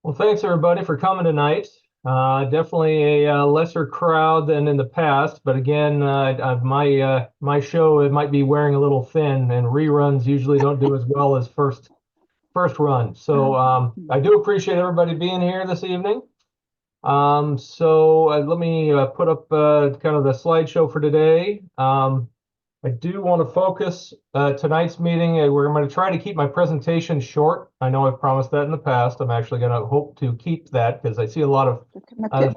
Well, thanks everybody for coming tonight. Definitely a lesser crowd than in the past, but again, my show it might be wearing a little thin, and reruns usually don't do as well as first run. So I do appreciate everybody being here this evening. Let me put up kind of the slideshow for today. I do want to focus tonight's meeting. We're going to try to keep my presentation short. I know I've promised that in the past. I'm actually going to hope to keep that because I see a lot of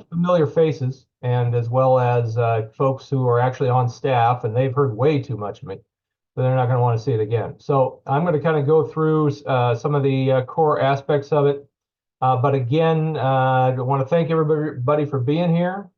familiar faces and as well as folks who are actually on staff and they've heard way too much of me. So they're not going to want to see it again. So I'm going to kind of go through some of the core aspects of it. But again, I want to thank everybody for being here.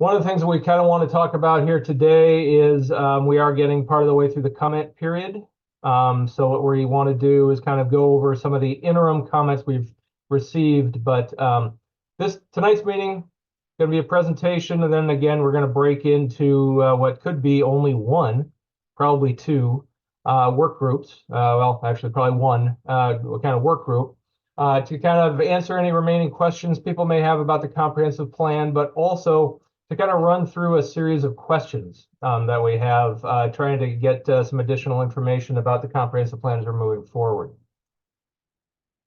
One of the things that we kind of want to talk about here today is we are getting part of the way through the comment period. So what we want to do is kind of go over some of the interim comments we've received. But tonight's meeting is going to be a presentation, and then again we're going to break into what could be only one, probably two work groups. Well, actually probably one kind of work group. To kind of answer any remaining questions people may have about the comprehensive plan, but also to kind of run through a series of questions that we have, trying to get some additional information about the comprehensive plan as we're moving forward.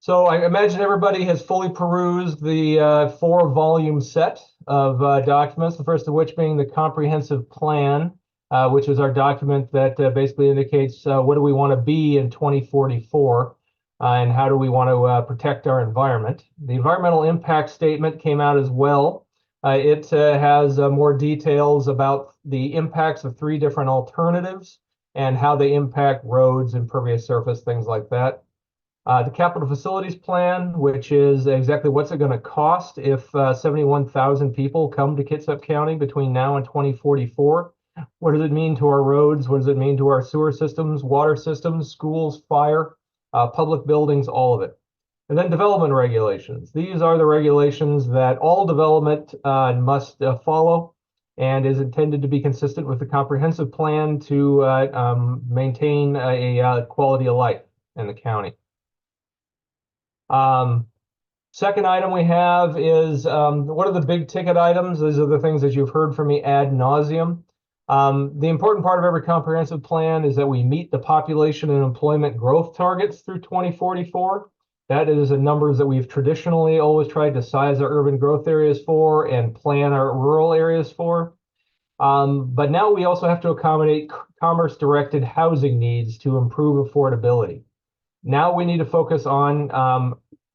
So I imagine everybody has fully perused the 4-volume set of documents, the first of which being the comprehensive plan, which is our document that basically indicates what do we want to be in 2044. And how do we want to protect our environment. The environmental impact statement came out as well. It has more details about the impacts of 3 different alternatives and how they impact roads, impervious surface, things like that. The capital facilities plan, which is exactly what's it going to cost if 71,000 people come to Kitsap County between now and 2044. What does it mean to our roads? What does it mean to our sewer systems, water systems, schools, fire? Public buildings, all of it. And then development regulations. These are the regulations that all development must follow and is intended to be consistent with the comprehensive plan to maintain a quality of life in the county. Second item we have is what are the big ticket items? These are the things that you've heard from me ad nauseum. The important part of every comprehensive plan is that we meet the population and employment growth targets through 2044. That is the numbers that we've traditionally always tried to size our urban growth areas for and plan our rural areas for. But now we also have to accommodate commerce-directed housing needs to improve affordability. Now we need to focus on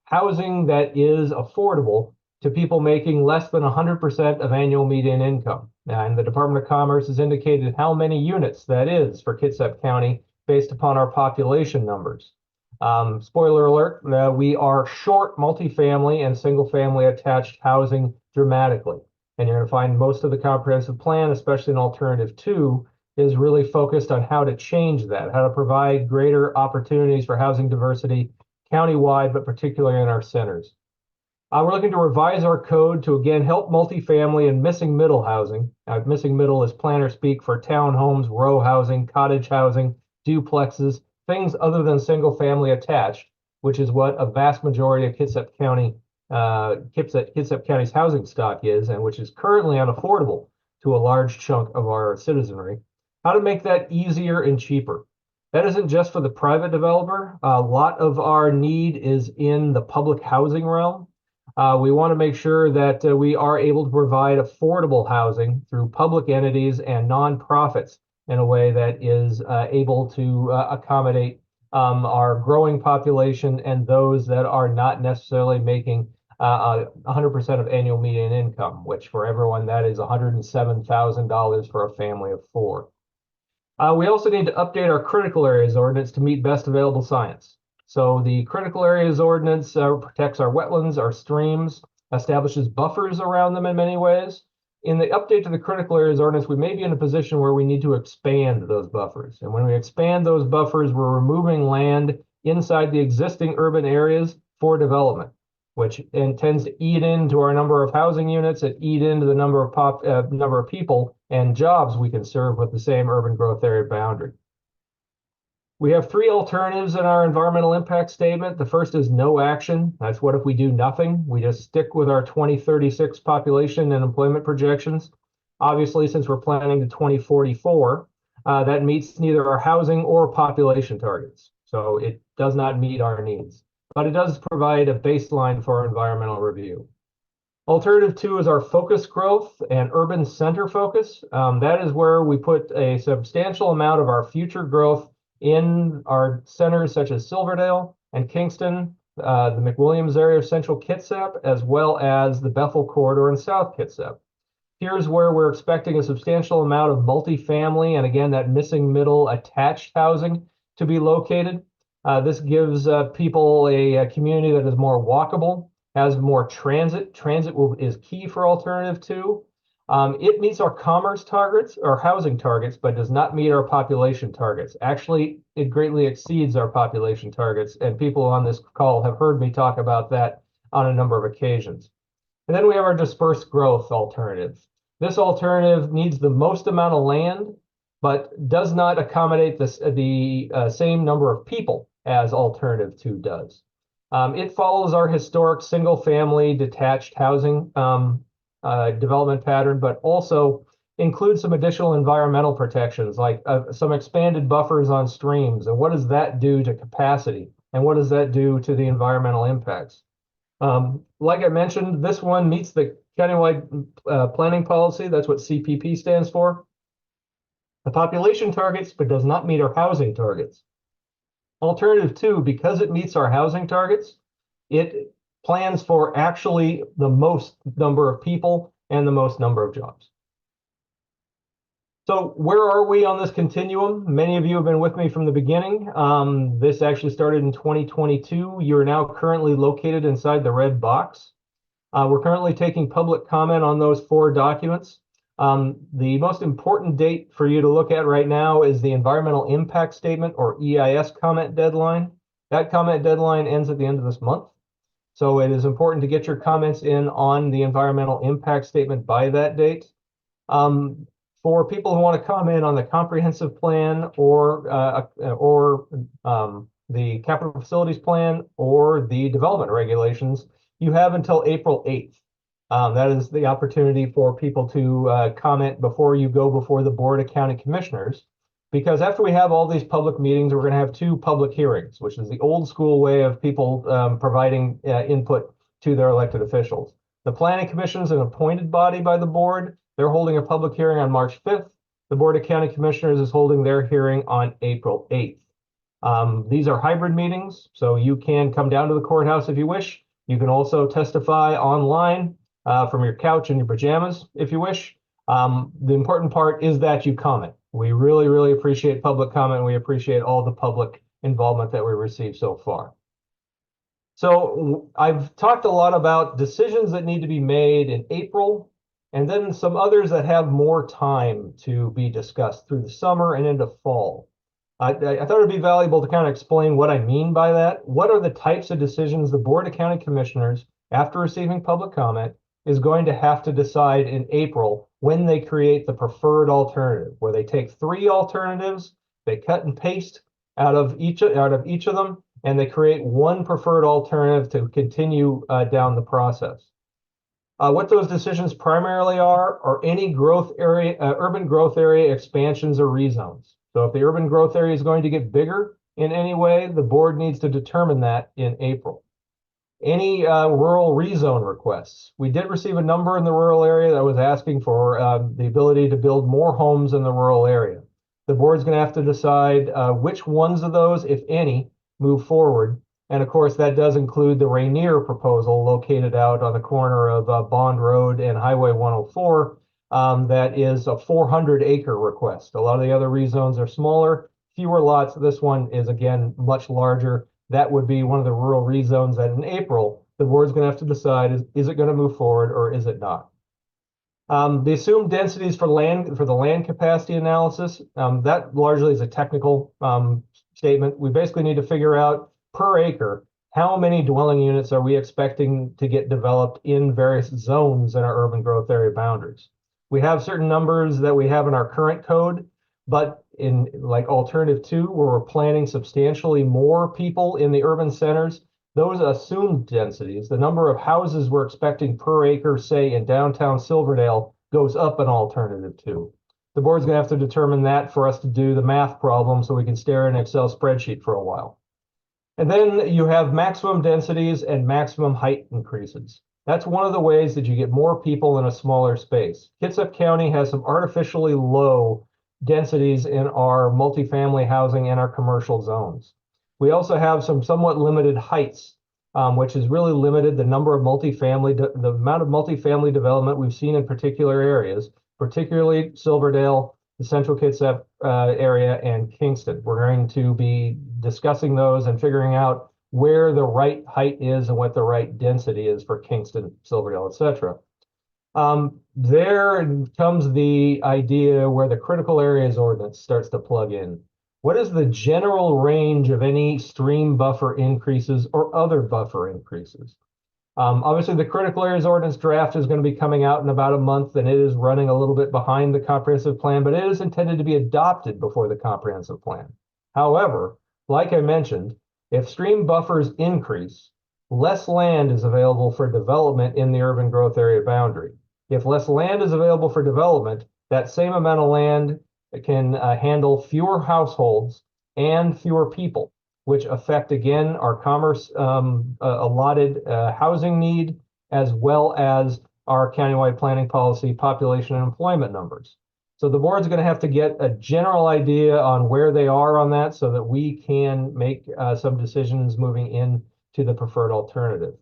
housing that is affordable to people making less than 100% of annual median income. And the Department of Commerce has indicated how many units that is for Kitsap County based upon our population numbers. Spoiler alert, we are short multifamily and single-family attached housing dramatically. And you're going to find most of the comprehensive plan, especially in Alternative 2, is really focused on how to change that, how to provide greater opportunities for housing diversity countywide, but particularly in our centers. We're looking to revise our code to, again, help multifamily and missing middle housing. Missing middle is planner speak for townhomes, row housing, cottage housing, duplexes, things other than single family attached, which is what a vast majority of Kitsap County's housing stock is, and which is currently unaffordable to a large chunk of our citizenry. How to make that easier and cheaper. That isn't just for the private developer. A lot of our need is in the public housing realm. We want to make sure that we are able to provide affordable housing through public entities and nonprofits in a way that is able to accommodate our growing population and those that are not necessarily making 100% of annual median income, which for everyone that is $107,000 for a family of 4. We also need to update our critical areas ordinance to meet best available science. So the critical areas ordinance protects our wetlands, our streams, establishes buffers around them in many ways. In the update to the critical areas ordinance, we may be in a position where we need to expand those buffers. And when we expand those buffers, we're removing land inside the existing urban areas for development, which intends to eat into our number of housing units and eat into the number of people and jobs we can serve with the same urban growth area boundary. We have three alternatives in our environmental impact statement. The first is no action. That's what if we do nothing? We just stick with our 2036 population and employment projections. Obviously, since we're planning to 2044, that meets neither our housing or population targets. So it does not meet our needs, but it does provide a baseline for our environmental review. Alternative two is our focus growth and urban center focus. That is where we put a substantial amount of our future growth in our centers such as Silverdale and Kingston, the McWilliams area of central Kitsap, as well as the Bethel corridor in South Kitsap. Here's where we're expecting a substantial amount of multifamily and again, that missing middle attached housing to be located. This gives people a community that is more walkable, has more transit. Transit is key for alternative two. It meets our commerce targets or housing targets, but does not meet our population targets. Actually, it greatly exceeds our population targets, and people on this call have heard me talk about that on a number of occasions. And then we have our dispersed growth alternative. This alternative needs the most amount of land, but does not accommodate the same number of people as alternative two does. It follows our historic single-family detached housing development pattern, but also includes some additional environmental protections, like some expanded buffers on streams. And what does that do to capacity? And what does that do to the environmental impacts? Like I mentioned, this one meets the countywide planning policy. That's what CPP stands for. The population targets, but does not meet our housing targets. Alternative two, because it meets our housing targets, it plans for actually the most number of people and the most number of jobs. So where are we on this continuum? Many of you have been with me from the beginning. This actually started in 2022. You're now currently located inside the red box. We're currently taking public comment on those four documents. The most important date for you to look at right now is the environmental impact statement or EIS comment deadline. That comment deadline ends at the end of this month. So it is important to get your comments in on the environmental impact statement by that date. For people who want to comment on the comprehensive plan or the capital facilities plan or the development regulations, you have until April 8th. That is the opportunity for people to comment before you go before the Board of County Commissioners. Because after we have all these public meetings, we're going to have two public hearings, which is the old school way of people providing input to their elected officials. The Planning Commission is an appointed body by the board. They're holding a public hearing on March 5th. The Board of County Commissioners is holding their hearing on April 8th. These are hybrid meetings, so you can come down to the courthouse if you wish. You can also testify online from your couch in your pajamas if you wish. The important part is that you comment. We really, really appreciate public comment. We appreciate all the public involvement that we received so far. So I've talked a lot about decisions that need to be made in April, and then some others that have more time to be discussed through the summer and into fall. I thought it'd be valuable to kind of explain what I mean by that. What are the types of decisions the Board of County Commissioners, after receiving public comment, is going to have to decide in April when they create the preferred alternative, where they take three alternatives, they cut and paste out of each of them, and they create one preferred alternative to continue down the process. What those decisions primarily are any growth area, urban growth area expansions or rezones. So if the urban growth area is going to get bigger in any way, the board needs to determine that in April. Any rural rezone requests. We did receive a number in the rural area that was asking for the ability to build more homes in the rural area. The board's going to have to decide which ones of those, if any, move forward. And of course, that does include the Rainier proposal located out on the corner of Bond Road and Highway 104. That is a 400-acre request. A lot of the other rezones are smaller, fewer lots. This one is, again, much larger. That would be one of the rural rezones that in April, the board's going to have to decide, is it going to move forward or is it not? The assumed densities for the land capacity analysis, that largely is a technical statement. We basically need to figure out per acre, how many dwelling units are we expecting to get developed in various zones in our urban growth area boundaries? We have certain numbers that we have in our current code, but in like alternative 2, where we're planning substantially more people in the urban centers, those assumed densities, the number of houses we're expecting per acre, say in downtown Silverdale, goes up in alternative 2. The board's going to have to determine that for us to do the math problem so we can stare at an Excel spreadsheet for a while. And then you have maximum densities and maximum height increases. That's one of the ways that you get more people in a smaller space. Kitsap County has some artificially low densities in our multifamily housing and our commercial zones. We also have some somewhat limited heights, which has really limited the number of the amount of multifamily development we've seen in particular areas, particularly Silverdale, the central Kitsap area, and Kingston. We're going to be discussing those and figuring out where the right height is and what the right density is for Kingston, Silverdale, etc. There comes the idea where the critical areas ordinance starts to plug in. What is the general range of any stream buffer increases or other buffer increases? Obviously, the critical areas ordinance draft is going to be coming out in about a month, and it is running a little bit behind the comprehensive plan, but it is intended to be adopted before the comprehensive plan. However, like I mentioned, if stream buffers increase, less land is available for development in the urban growth area boundary. If less land is available for development, that same amount of land can handle fewer households and fewer people, which affect, again, our commerce allotted housing need, as well as our countywide planning policy, population, and employment numbers. So the board's going to have to get a general idea on where they are on that so that we can make some decisions moving into the preferred alternative.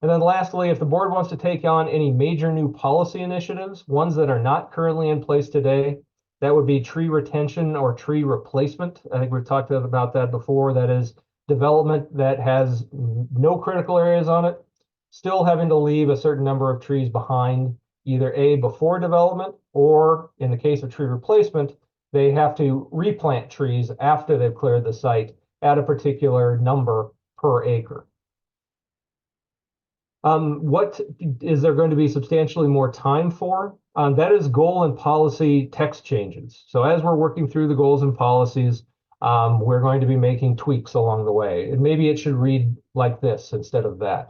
And then lastly, if the board wants to take on any major new policy initiatives, ones that are not currently in place today, that would be tree retention or tree replacement. I think we've talked about that before. That is development that has no critical areas on it, still having to leave a certain number of trees behind, either A, before development, or in the case of tree replacement, they have to replant trees after they've cleared the site at a particular number per acre. What is there going to be substantially more time for? That is goal and policy text changes. So as we're working through the goals and policies, we're going to be making tweaks along the way. And maybe it should read like this instead of that.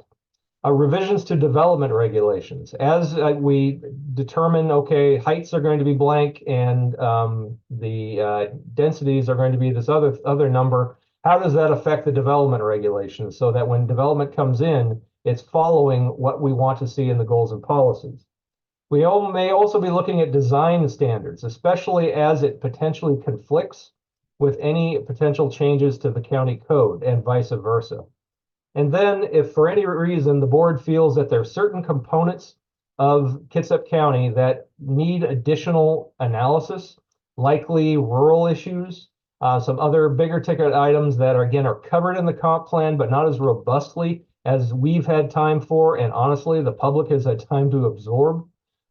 Revisions to development regulations. As we determine, okay, heights are going to be blank and the densities are going to be this other number, how does that affect the development regulations so that when development comes in, it's following what we want to see in the goals and policies? We may also be looking at design standards, especially as it potentially conflicts with any potential changes to the county code and vice versa. And then if for any reason the board feels that there are certain components of Kitsap County that need additional analysis, likely rural issues, some other bigger ticket items that are, again, are covered in the comp plan, but not as robustly as we've had time for, and honestly, the public has had time to absorb,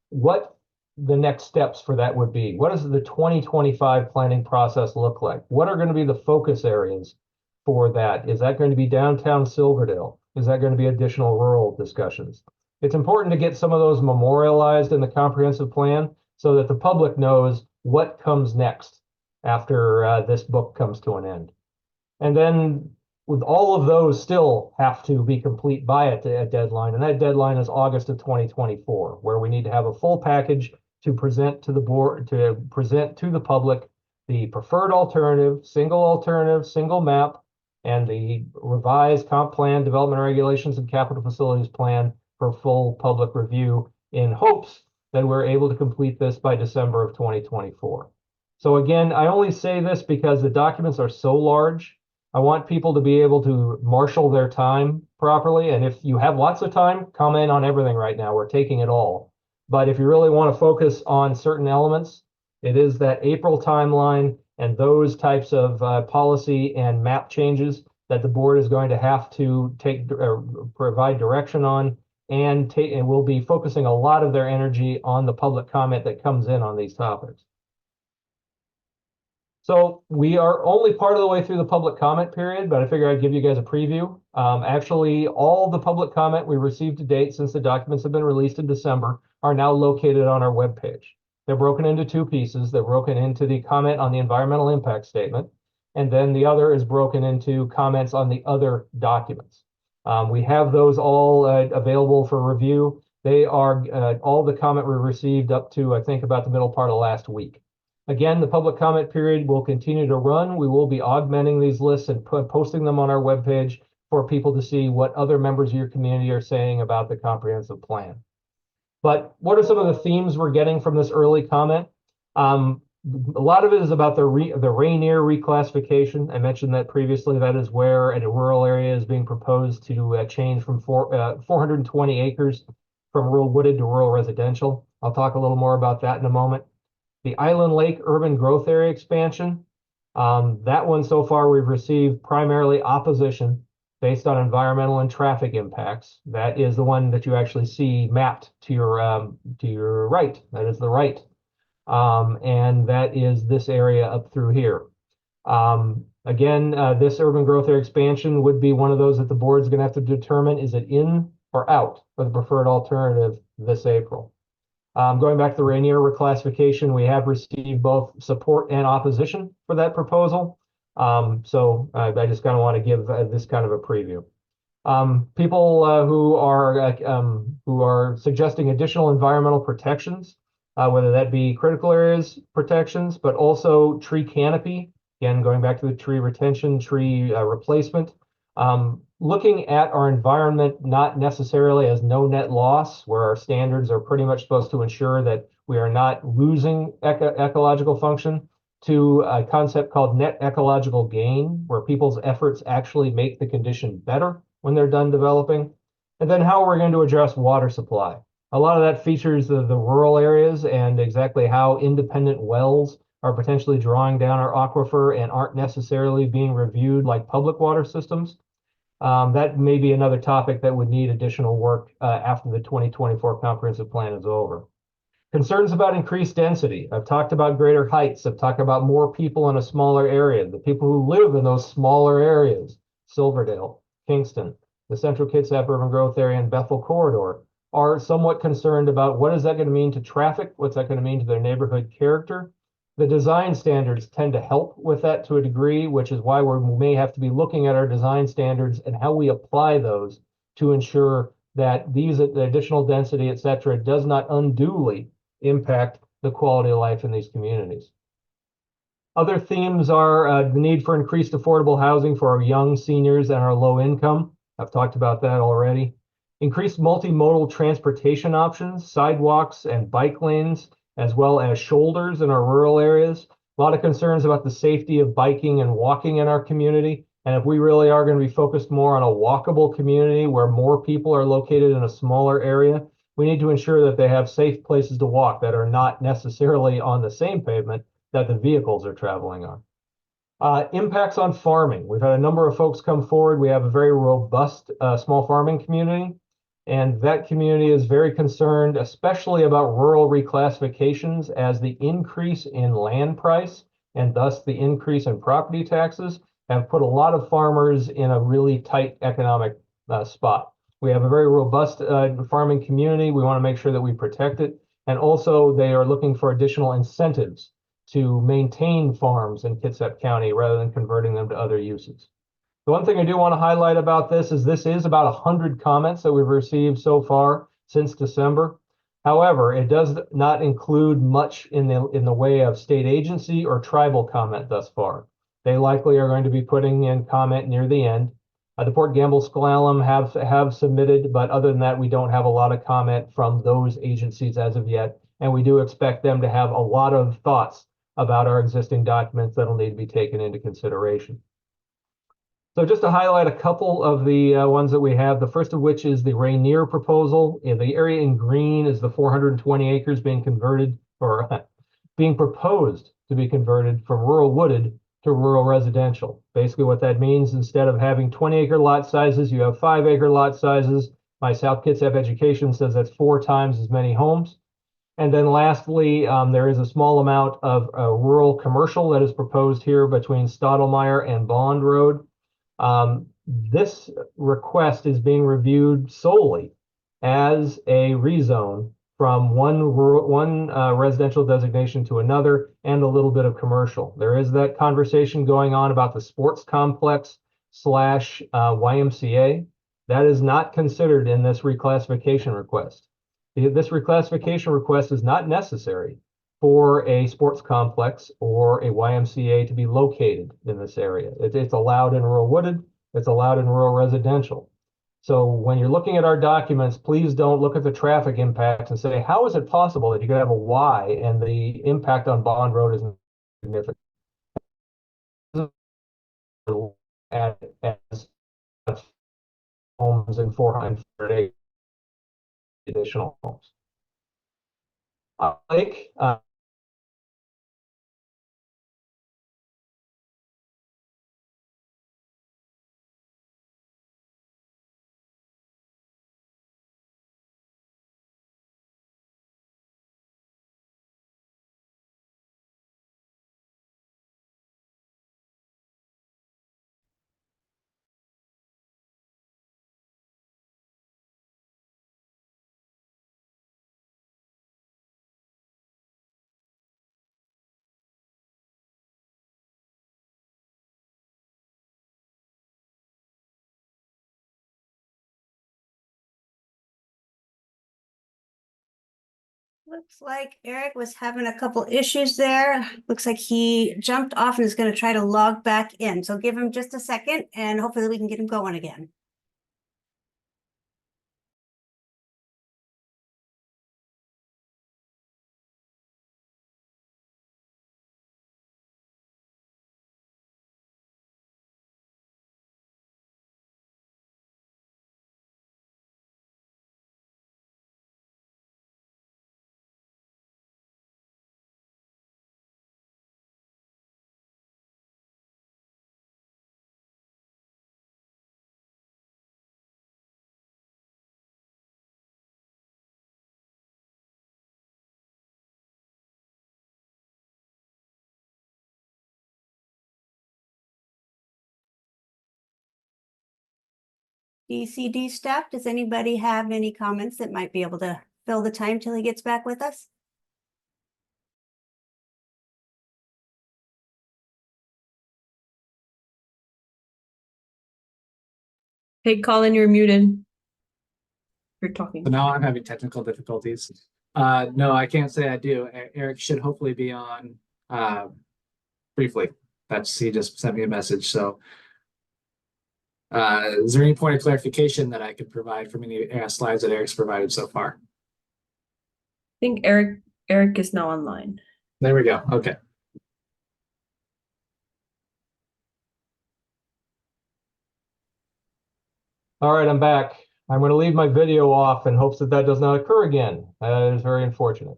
what the next steps for that would be. What does the 2025 planning process look like? What are going to be the focus areas for that? Is that going to be downtown Silverdale? Is that going to be additional rural discussions? It's important to get some of those memorialized in the comprehensive plan so that the public knows what comes next after this book comes to an end. And then with all of those still have to be complete by a deadline, and that deadline is August of 2024, where we need to have a full package to present to the board, to present to the public the preferred alternative, single map, and the revised comp plan, development regulations, and capital facilities plan for full public review in hopes that we're able to complete this by December of 2024. So again, I only say this because the documents are so large. I want people to be able to marshal their time properly. And if you have lots of time, comment on everything right now. We're taking it all. But if you really want to focus on certain elements, it is that April timeline and those types of policy and map changes that the board is going to have to provide direction on, and will be focusing a lot of their energy on the public comment that comes in on these topics. So we are only part of the way through the public comment period, but I figure I'd give you guys a preview. Actually, all the public comment we received to date since the documents have been released in December are now located on our webpage. They're broken into two pieces. They're broken into the comment on the environmental impact statement, and then the other is broken into comments on the other documents. We have those all available for review. They are all the comment we received up to, I think, about the middle part of last week. Again, the public comment period will continue to run. We will be augmenting these lists and posting them on our webpage for people to see what other members of your community are saying about the comprehensive plan. But what are some of the themes we're getting from this early comment? A lot of it is about the Rainier reclassification. I mentioned that previously. That is where a rural area is being proposed to change from 420 acres from rural wooded to rural residential. I'll talk a little more about that in a moment. The Island Lake urban growth area expansion. That one so far we've received primarily opposition based on environmental and traffic impacts. That is the one that you actually see mapped to your right. That is the right. And that is this area up through here. Again, this urban growth area expansion would be one of those that the board's going to have to determine, is it in or out for the preferred alternative this April. Going back to the Rainier reclassification, we have received both support and opposition for that proposal. So I just kind of want to give this kind of a preview. People who are suggesting additional environmental protections, whether that be critical areas protections, but also tree canopy. Again, going back to the tree retention, tree replacement. Looking at our environment not necessarily as no net loss, where our standards are pretty much supposed to ensure that we are not losing ecological function, to a concept called net ecological gain, where people's efforts actually make the condition better when they're done developing. And then how we're going to address water supply. A lot of that features the rural areas and exactly how independent wells are potentially drawing down our aquifer and aren't necessarily being reviewed like public water systems. That may be another topic that would need additional work after the 2024 comprehensive plan is over. Concerns about increased density. I've talked about greater heights. I've talked about more people in a smaller area. The people who live in those smaller areas, Silverdale, Kingston, the Central Kitsap Urban Growth Area, and Bethel Corridor, are somewhat concerned about what is that going to mean to traffic? What's that going to mean to their neighborhood character? The design standards tend to help with that to a degree, which is why we may have to be looking at our design standards and how we apply those to ensure that the additional density, et cetera, does not unduly impact the quality of life in these communities. Other themes are the need for increased affordable housing for our young seniors and our low income. I've talked about that already. Increased multimodal transportation options, sidewalks and bike lanes, as well as shoulders in our rural areas. A lot of concerns about the safety of biking and walking in our community. And if we really are going to be focused more on a walkable community where more people are located in a smaller area, we need to ensure that they have safe places to walk that are not necessarily on the same pavement that the vehicles are traveling on. Impacts on farming. We've had a number of folks come forward. We have a very robust small farming community, and that community is very concerned, especially about rural reclassifications, as the increase in land price and thus the increase in property taxes have put a lot of farmers in a really tight economic spot. We have a very robust farming community. We want to make sure that we protect it. And also they are looking for additional incentives to maintain farms in Kitsap County rather than converting them to other uses. The one thing I do want to highlight about this is about 100 comments that we've received so far since December. However, it does not include much in the way of state agency or tribal comment thus far. They likely are going to be putting in comment near the end. The Port Gamble Sklallam have submitted, but other than that, we don't have a lot of comment from those agencies as of yet. And we do expect them to have a lot of thoughts about our existing documents that'll need to be taken into consideration. So just to highlight a couple of the ones that we have, the first of which is the Rainier proposal. The area in green is the 420 acres being converted or being proposed to be converted from rural wooded to rural residential. Basically what that means, instead of having 20-acre lot sizes, you have 5-acre lot sizes. My South Kitsap education says that's 4 times as many homes. And then lastly, there is a small amount of rural commercial that is proposed here between Stottlemyre and Bond Road. This request is being reviewed solely as a rezone from one residential designation to another, and a little bit of commercial. There is that conversation going on about the sports complex slash YMCA. That is not considered in this reclassification request. This reclassification request is not necessary for a sports complex or a YMCA to be located in this area. It's allowed in rural wooded, it's allowed in rural residential. So when you're looking at our documents, please don't look at the traffic impacts and say, how is it possible that you could have a Y and the impact on Bond Road is significant? As homes and 408 additional homes. Lake, Looks like Eric was having a couple issues there. Looks like he jumped off and is going to try to log back in. So give him just a second and hopefully we can get him going again. DCD staff, does anybody have any comments that might be able to fill the time till he gets back with us? Hey, Colin, you're muted. You're talking. So now I'm having technical difficulties. No, I can't say I do. Eric should hopefully be on briefly. He just sent me a message. So is there any point of clarification that I could provide from any slides that Eric's provided so far? I think Eric is now online. There we go. Okay. all right, I'm back. I'm going to leave my video off in hopes that that does not occur again. That is very unfortunate.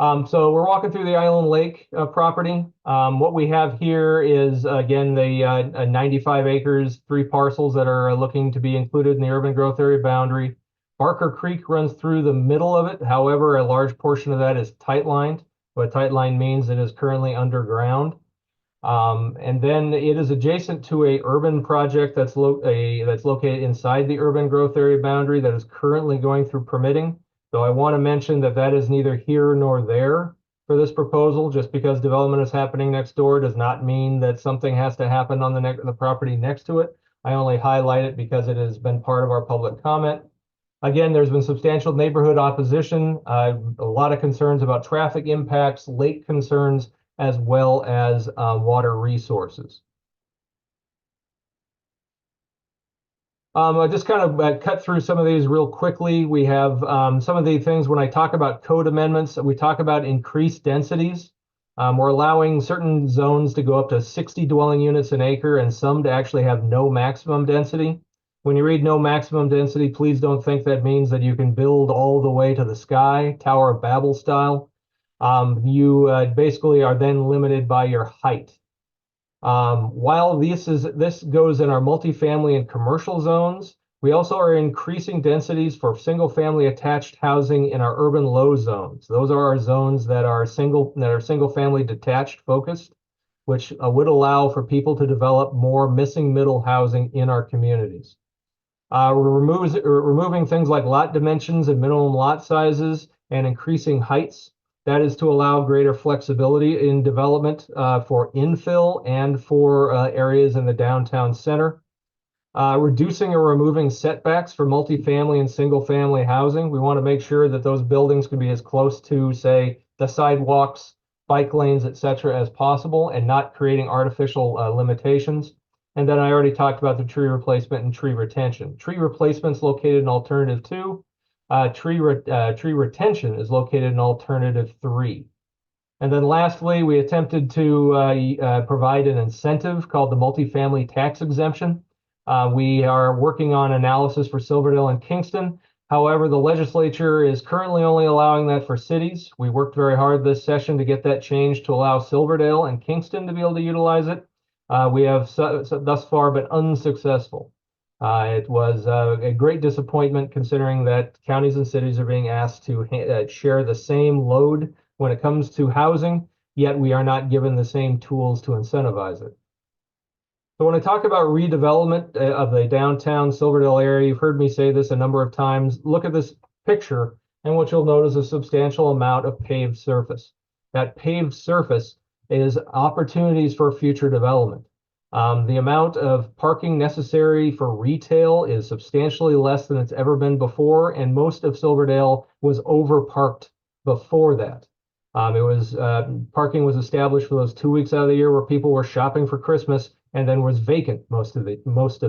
So we're walking through the Island Lake property. What we have here is, again, the 95 acres, 3 parcels that are looking to be included in the urban growth area boundary. Barker Creek runs through the middle of it. However, a large portion of that is tight-lined. What tight-line means it is currently underground. And then it is adjacent to a urban project that's located inside the urban growth area boundary that is currently going through permitting. So I want to mention that that is neither here nor there for this proposal. Just because development is happening next door does not mean that something has to happen on the property next to it. I only highlight it because it has been part of our public comment. Again, there's been substantial neighborhood opposition, a lot of concerns about traffic impacts, lake concerns, as well as water resources. I just kind of cut through some of these real quickly. We have some of the things when I talk about code amendments, we talk about increased densities. We're allowing certain zones to go up to 60 dwelling units an acre and some to actually have no maximum density. When you read no maximum density, please don't think that means that you can build all the way to the sky, Tower of Babel style. You basically are then limited by your height. While this goes in our multifamily and commercial zones, we also are increasing densities for single family attached housing in our urban low zones. Those are our zones that are single family detached focused, which would allow for people to develop more missing middle housing in our communities. We're removing things like lot dimensions and minimum lot sizes and increasing heights. That is to allow greater flexibility in development for infill and for areas in the downtown center. Reducing or removing setbacks for multifamily and single-family housing. We want to make sure that those buildings can be as close to, say, the sidewalks, bike lanes, etc., as possible, and not creating artificial limitations. And then I already talked about the tree replacement and tree retention. Tree replacement's located in alternative 2. Tree retention is located in alternative 3. And then lastly, we attempted to provide an incentive called the multifamily tax exemption. We are working on analysis for Silverdale and Kingston. However, the legislature is currently only allowing that for cities. We worked very hard this session to get that changed to allow Silverdale and Kingston to be able to utilize it. We have thus far been unsuccessful. It was a great disappointment considering that counties and cities are being asked to share the same load when it comes to housing, yet we are not given the same tools to incentivize it. So when I talk about redevelopment of the downtown Silverdale area, you've heard me say this a number of times. Look at this picture, and what you'll notice is a substantial amount of paved surface. That paved surface is opportunities for future development. The amount of parking necessary for retail is substantially less than it's ever been before, and most of Silverdale was overparked before that. Parking was established for those 2 weeks out of the year where people were shopping for Christmas, and then was vacant most of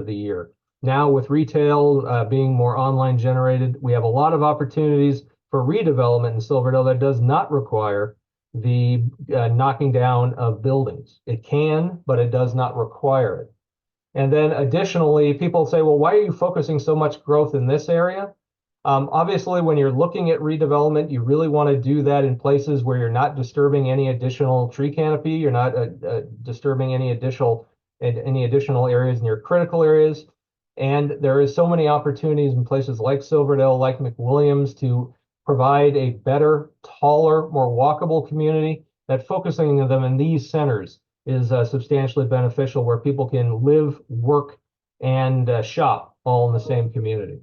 the year. Now with retail being more online generated, we have a lot of opportunities for redevelopment in Silverdale that does not require the knocking down of buildings. It can, but it does not require it. And then additionally, people say, well, why are you focusing so much growth in this area? Obviously, when you're looking at redevelopment, you really want to do that in places where you're not disturbing any additional tree canopy, you're not disturbing any additional areas near critical areas. And there is so many opportunities in places like Silverdale, like McWilliams, to provide a better, taller, more walkable community, that focusing them in these centers is substantially beneficial, where people can live, work, and shop all in the same community.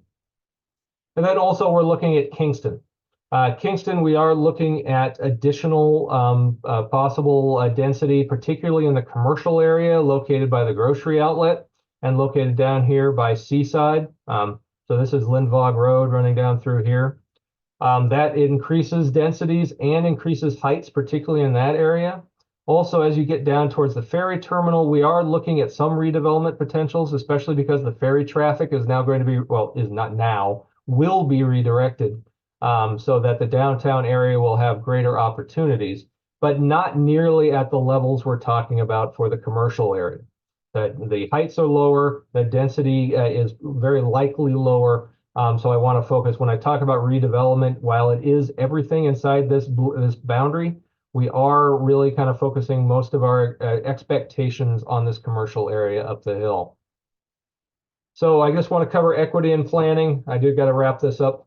And then also we're looking at Kingston. Kingston, we are looking at additional possible density, particularly in the commercial area located by the grocery outlet and located down here by Seaside. So this is Lindvog Road running down through here. That increases densities and increases heights, particularly in that area. Also, as you get down towards the ferry terminal, we are looking at some redevelopment potentials, especially because the ferry traffic is now going to be, well, is not now, will be redirected. So that the downtown area will have greater opportunities, but not nearly at the levels we're talking about for the commercial area. The heights are lower, the density is very likely lower. So I want to focus, when I talk about redevelopment, while it is everything inside this boundary, we are really kind of focusing most of our expectations on this commercial area up the hill. So I just want to cover equity and planning. I do got to wrap this up.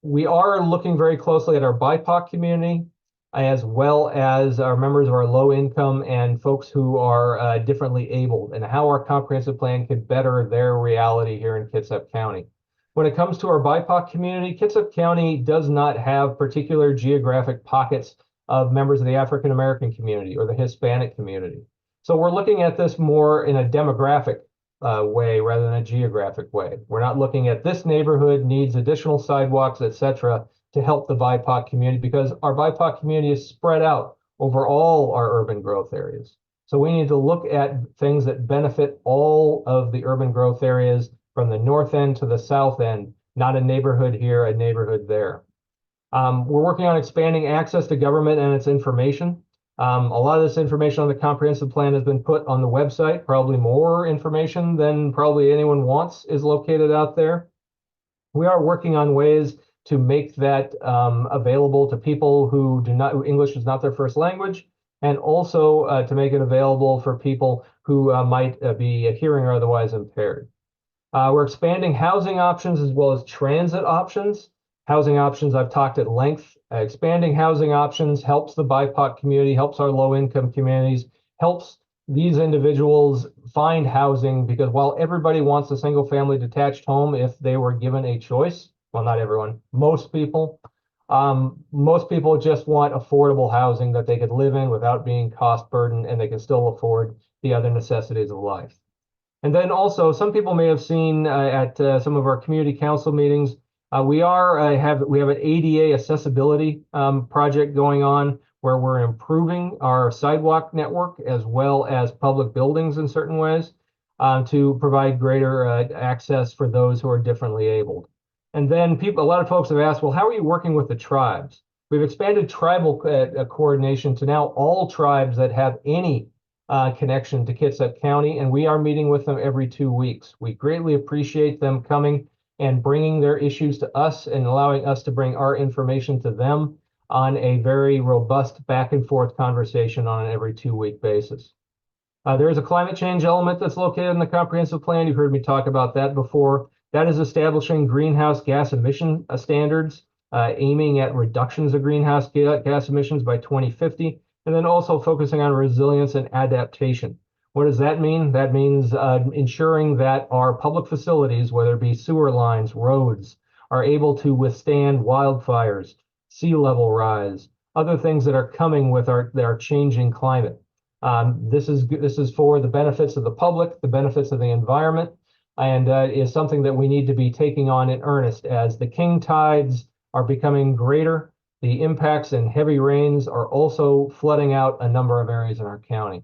We are looking very closely at our BIPOC community, as well as our members of our low income and folks who are differently abled, and how our comprehensive plan could better their reality here in Kitsap County. When it comes to our BIPOC community, Kitsap County does not have particular geographic pockets of members of the African American community or the Hispanic community. So we're looking at this more in a demographic way rather than a geographic way. We're not looking at this neighborhood needs additional sidewalks, etc., to help the BIPOC community, because our BIPOC community is spread out over all our urban growth areas. So we need to look at things that benefit all of the urban growth areas from the north end to the south end, not a neighborhood here, a neighborhood there. We're working on expanding access to government and its information. A lot of this information on the comprehensive plan has been put on the website. Probably more information than probably anyone wants is located out there. We are working on ways to make that available to people who English is not their first language, and also to make it available for people who might be hearing or otherwise impaired. We're expanding housing options as well as transit options. Housing options, I've talked at length. Expanding housing options helps the BIPOC community, helps our low-income communities, helps these individuals find housing, because while everybody wants a single-family detached home if they were given a choice, well, not everyone, most people, Most people just want affordable housing that they could live in without being cost burdened, and they can still afford the other necessities of life. And then also, some people may have seen at some of our community council meetings, we have an ADA accessibility project going on where we're improving our sidewalk network as well as public buildings in certain ways to provide greater access for those who are differently abled. And then a lot of folks have asked, well, how are you working with the tribes? We've expanded tribal coordination to now all tribes that have any connection to Kitsap County, and we are meeting with them every 2 weeks. We greatly appreciate them coming and bringing their issues to us and allowing us to bring our information to them on a very robust back and forth conversation on an every 2 week basis. There is a climate change element that's located in the comprehensive plan. You've heard me talk about that before. That is establishing greenhouse gas emission standards, aiming at reductions of greenhouse gas emissions by 2050, and then also focusing on resilience and adaptation. What does that mean? That means ensuring that our public facilities, whether it be sewer lines, roads, are able to withstand wildfires, sea level rise, other things that are coming with our changing climate. This is for the benefits of the public, the benefits of the environment, and is something that we need to be taking on in earnest as the king tides are becoming greater. The impacts and heavy rains are also flooding out a number of areas in our county.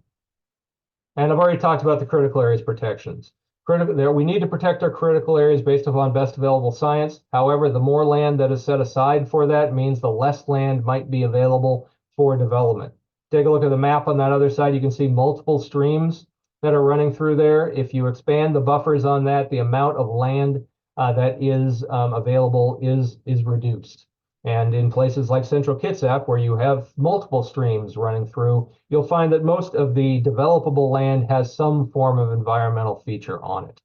And I've already talked about the critical areas protections. We need to protect our critical areas based upon best available science. However, the more land that is set aside for that means the less land might be available for development. Take a look at the map on that other side. You can see multiple streams that are running through there. If you expand the buffers on that, the amount of land that is available is reduced. And in places like Central Kitsap, where you have multiple streams running through, you'll find that most of the developable land has some form of environmental feature on it.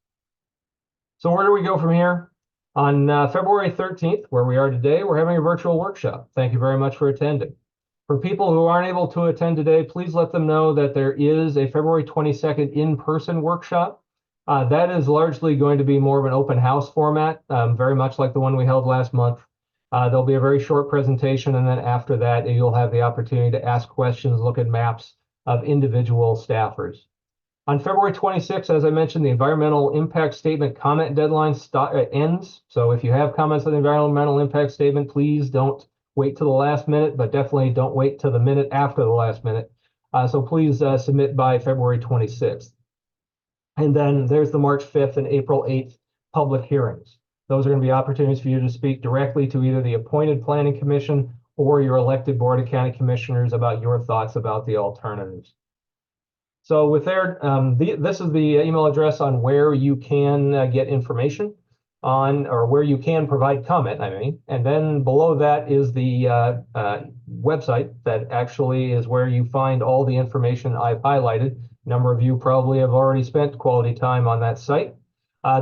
So where do we go from here? On February 13th, where we are today, we're having a virtual workshop. Thank you very much for attending. For people who aren't able to attend today, please let them know that there is a February 22nd in-person workshop. That is largely going to be more of an open house format, very much like the one we held last month. There'll be a very short presentation, and then after that, you'll have the opportunity to ask questions, look at maps of individual staffers. On February 26th, as I mentioned, the environmental impact statement comment deadline ends. So if you have comments on the environmental impact statement, please don't wait till the last minute, but definitely don't wait till the minute after the last minute. So please submit by February 26th. And then there's the March 5th and April 8th public hearings. Those are going to be opportunities for you to speak directly to either the appointed planning commission or your elected board of county commissioners about your thoughts about the alternatives. So with there, this is the email address on where you can get information on, or where you can provide comment, I mean. And then below that is the website that actually is where you find all the information I've highlighted. A number of you probably have already spent quality time on that site.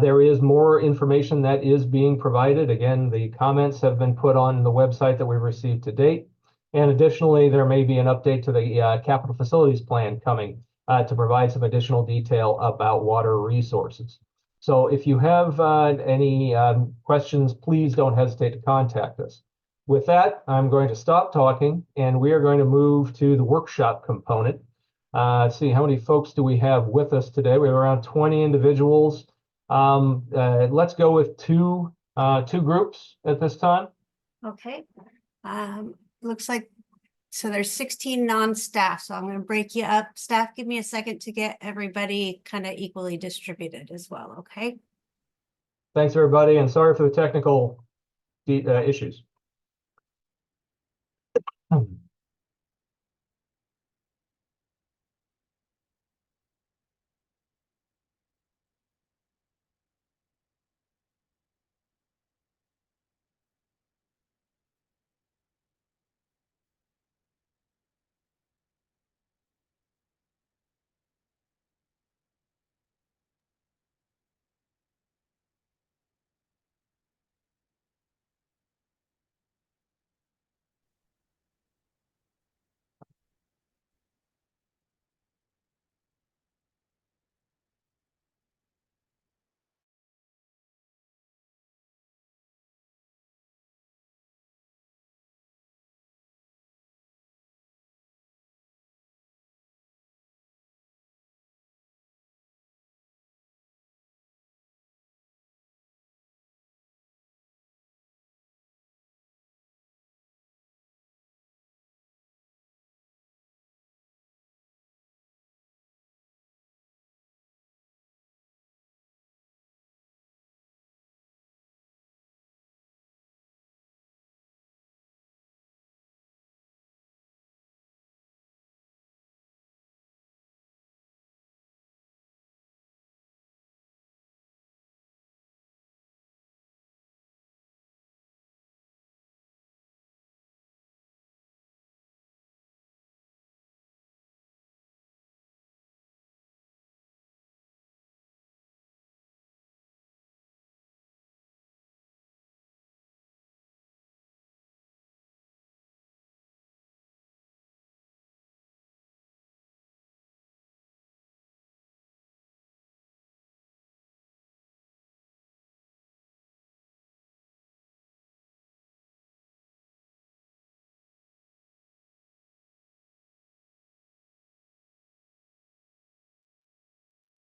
There is more information that is being provided. Again, the comments have been put on the website that we've received to date. And additionally, there may be an update to the capital facilities plan coming to provide some additional detail about water resources. So if you have any questions, please don't hesitate to contact us. With that, I'm going to stop talking, and we are going to move to the workshop component. Let's see, how many folks do we have with us today? We have around 20 individuals. Let's go with two groups at this time. Okay. Looks like, so there's 16 non-staff, so I'm going to break you up. Staff, give me a second to get everybody kind of equally distributed as well, okay? Thanks, everybody, and sorry for the technical issues.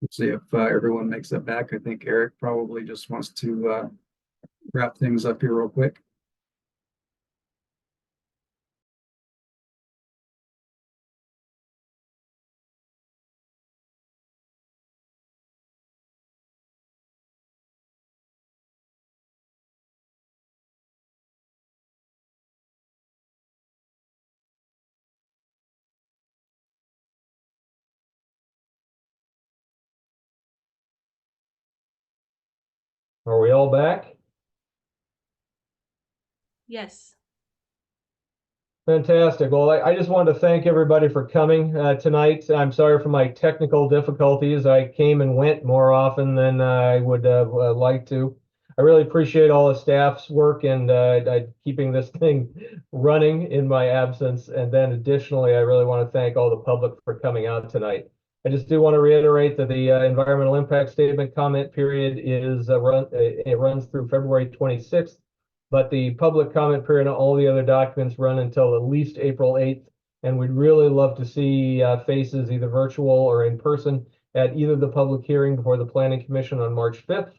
Let's see if everyone makes it back. I think Eric probably just wants to wrap things up here real quick. Are we all back? Yes. Fantastic. Well, I just wanted to thank everybody for coming tonight. I'm sorry for my technical difficulties. I came and went more often than I would like to. I really appreciate all the staff's work and keeping this thing running in my absence. And then additionally, I really want to thank all the public for coming out tonight. I just do want to reiterate that the environmental impact statement comment period is it runs through February 26th. But the public comment period on all the other documents run until at least April 8th. And we'd really love to see faces either virtual or in person at either the public hearing before the Planning Commission on March 5th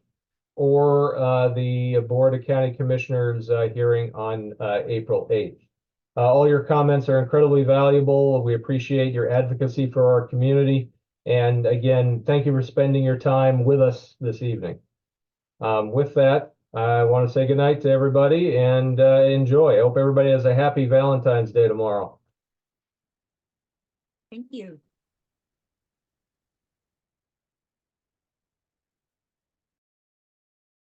or the Board of County Commissioners hearing on April 8th. All your comments are incredibly valuable. We appreciate your advocacy for our community. And again, thank you for spending your time with us this evening. With that, I want to say goodnight to everybody and enjoy. I hope everybody has a happy Valentine's Day tomorrow. Thank you.